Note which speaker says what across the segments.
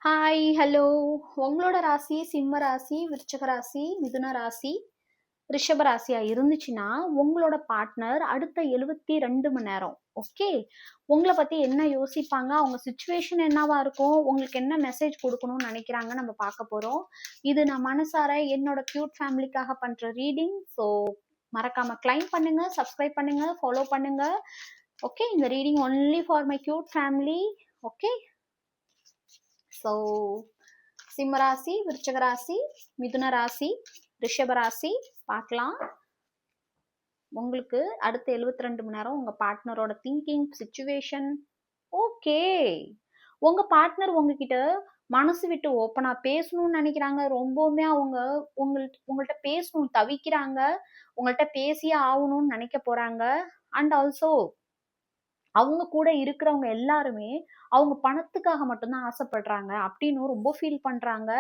Speaker 1: Hi, hello. உங்களோட ராசி சிம்ம ராசி, விருச்சிக ராசி, மிதுன ராசி, ரிஷப ராசியா இருந்துச்சுன்னா, உங்களோட பார்ட்னர் அடுத்த 72 மணி நேரம், ஓகே. உங்கள பத்தி என்ன யோசிப்பாங்க? அவங்க சிச்சுவேஷன் என்னவா இருக்கும்? உங்களுக்கு என்ன மெசேஜ் குடுக்கணும்னு நெனைக்கிறாங்க நம்ம பார்க்க போறோம். இது நான் மனசார என்னோட கியூட் ஃபேமிலிக்காக பண்ற ரீடிங். ஸோ மறக்காம கிளைம் பண்ணுங்க, சப்ஸ்கிரைப் பண்ணுங்க, ஃபாலோ பண்ணுங்க. ஓகே. இந்த reading only for my cute family. Okay. So சிம்ம ராசி, விருச்சிக ராசி, மிதுன ராசி, ரிஷப ராசி பார்க்கலாம். உங்களுக்கு அடுத்த 72 மணி நேரம் உங்க பார்ட்னரோட திங்கிங் சிச்சுவேஷன் ஓகே. உங்க பார்ட்னர் உங்ககிட்ட மனசு விட்டு ஓப்பனா பேசணும்னு நினைக்கிறாங்க. ரொம்பவுமே அவங்க உங்கள்ட்ட பேசணும் தவிக்கிறாங்க. உங்கள்ட்ட பேசியே ஆகணும்னு நினைக்க போறாங்க. அண்ட் ஆல்சோ அவங்க கூட இருக்கிறவங்க எல்லாருமே அவங்க பணத்துக்காக மட்டும்தான் ஆசைப்படுறாங்க அப்படின்னு ரொம்ப ஃபீல் பண்றாங்க.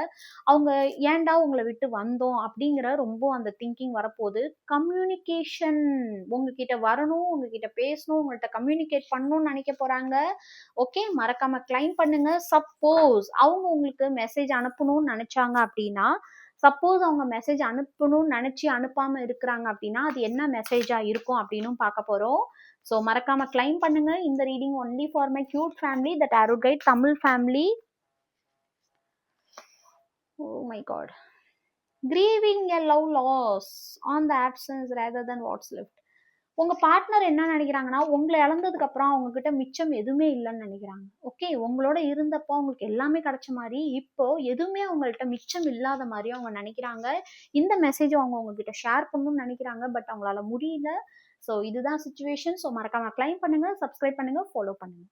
Speaker 1: அவங்க ஏன்டா உங்களை விட்டு வந்தோம் அப்படிங்கிற ரொம்ப அந்த திங்கிங் வரப்போகுது. கம்யூனிகேஷன் உங்ககிட்ட வரணும், உங்ககிட்ட பேசணும், உங்கள்கிட்ட கம்யூனிகேட் பண்ணணும்னு நினைக்க போறாங்க. ஓகே. மறக்காம கிளைம் பண்ணுங்க. சப்போஸ் அவங்க உங்களுக்கு மெசேஜ் அனுப்பணும்னு நினைச்சாங்க அப்படின்னா, சப்போஸ் அவங்க மெசேஜ் அனுப்பணும்னு நினைச்சு அனுப்பாம இருக்கிறாங்க அப்படின்னா அது என்ன மெசேஜா இருக்கும் அப்படின்னு பார்க்க போறோம். ஸோ மறக்காம கிளைம் பண்ணுங்க. இந்த reading only for my cute family, the tarot guide Tamil family. Oh my god. Grieving a love loss on the absence rather than what's left. உங்க பார்ட்னர் என்ன நினைக்கிறாங்கன்னா, உங்களை இழந்ததுக்கு அப்புறம் அவங்க கிட்ட மிச்சம் எதுவுமே இல்லைன்னு நினைக்கிறாங்க. ஓகே. உங்களோட இருந்தப்போ அவங்களுக்கு எல்லாமே கிடைச்ச மாதிரி இப்போ எதுவுமே அவங்கள்ட்ட மிச்சம் இல்லாத மாதிரி அவங்க நினைக்கிறாங்க. இந்த மெசேஜ் அவங்க உங்ககிட்ட ஷேர் பண்ணணும்னு நினைக்கிறாங்க. பட் அவங்களால முடியல. ஸோ இதுதான் சுச்சுவேஷன். ஸோ மறக்காம கிளைம் பண்ணுங்க, சப்ஸ்கிரைப் பண்ணுங்க, ஃபாலோ பண்ணுங்க.